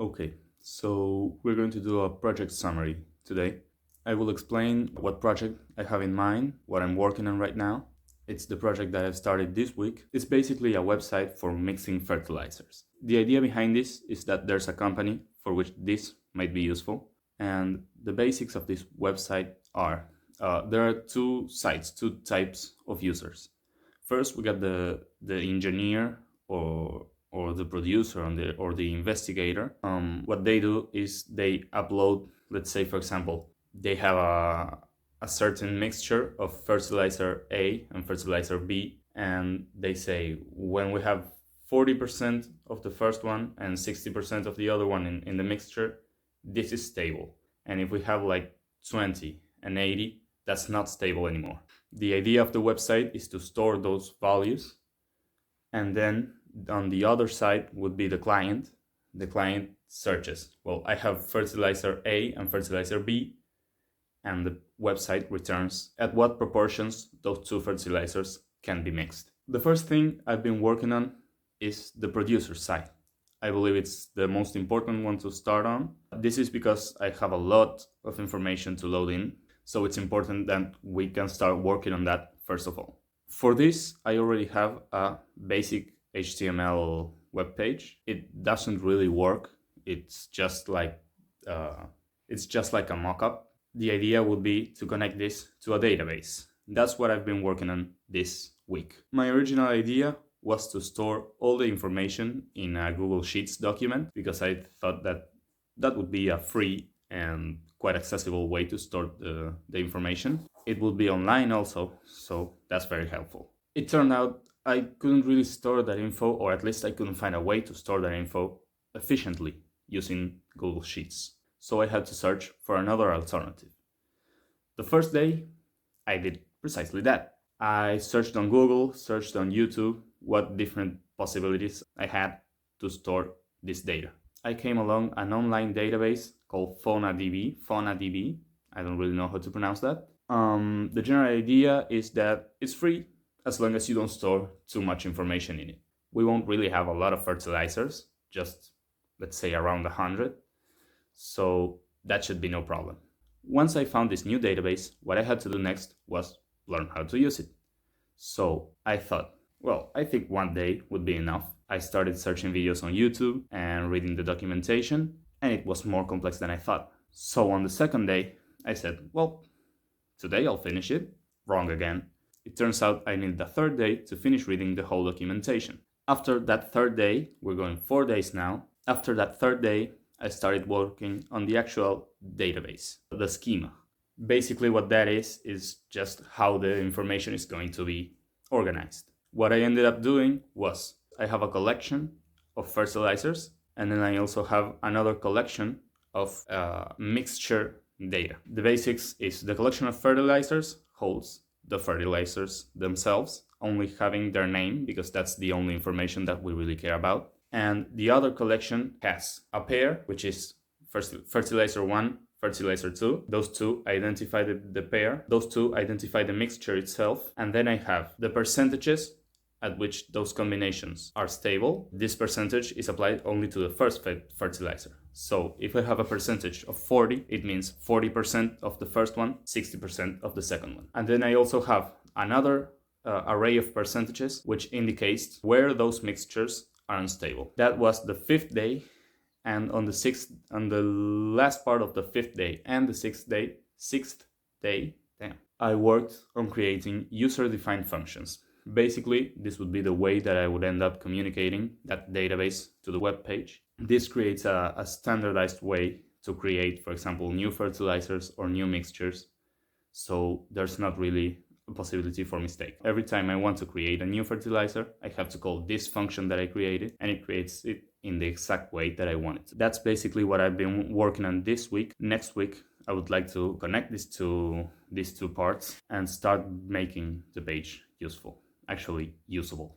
Okay, so we're going to do a project summary today. I will explain what project I have in mind, what I'm working on right now. It's the project that I've started this week. It's basically a website for mixing fertilizers. The idea behind this is that there's a company for which this might be useful, and the basics of this website are there are two sites, two types of users. First, we got the engineer or the producer or the investigator. What they do is they upload, let's say, for example, they have a certain mixture of fertilizer A and fertilizer B, and they say when we have 40% of the first one and 60% of the other one in the mixture, this is stable. And if we have like 20 and 80, that's not stable anymore. The idea of the website is to store those values, and then on the other side would be the client. The client searches, well, I have fertilizer A and fertilizer B, and the website returns at what proportions those two fertilizers can be mixed. The first thing I've been working on is the producer side. I believe it's the most important one to start on. This is because I have a lot of information to load in, so it's important that we can start working on that first of all. For this, I already have a basic HTML web page. It doesn't really work. It's just like a mockup. The idea would be to connect this to a database. That's what I've been working on this week. My original idea was to store all the information in a Google Sheets document because I thought that that would be a free and quite accessible way to store the information. It would be online also, so that's very helpful. It turned out I couldn't really store that info, or at least I couldn't find a way to store that info efficiently using Google Sheets. So I had to search for another alternative. The first day, I did precisely that. I searched on Google, searched on YouTube, what different possibilities I had to store this data. I came along an online database called FaunaDB. I don't really know how to pronounce that. The general idea is that it's free as long as you don't store too much information in it. We won't really have a lot of fertilizers, just let's say around 100. So that should be no problem. Once I found this new database, what I had to do next was learn how to use it. So I thought, well, I think one day would be enough. I started searching videos on YouTube and reading the documentation, and it was more complex than I thought. So on the second day, I said, well, today I'll finish it. Wrong again. It turns out I need the third day to finish reading the whole documentation. After that third day, we're going 4 days now. After that third day, I started working on the actual database, the schema. Basically what that is just how the information is going to be organized. What I ended up doing was I have a collection of fertilizers, and then I also have another collection of mixture data. The basics is the collection of fertilizers holds the fertilizers themselves, only having their name because that's the only information that we really care about. And the other collection has a pair, which is fertilizer 1, fertilizer 2. Those two identify the pair. Those two identify the mixture itself. And then I have the percentages at which those combinations are stable. This percentage is applied only to the first fertilizer. So if I have a percentage of 40, it means 40% of the first one, 60% of the second one. And then I also have another array of percentages, which indicates where those mixtures are unstable. That was the 5th day, and on the last part of the 5th day and the 6th day, I worked on creating user-defined functions. Basically, this would be the way that I would end up communicating that database to the web page. This creates a standardized way to create, for example, new fertilizers or new mixtures, so there's not really a possibility for mistake. Every time I want to create a new fertilizer, I have to call this function that I created, and it creates it in the exact way that I want it. That's basically what I've been working on this week. Next week, I would like to connect these two parts and start making the page useful, actually usable.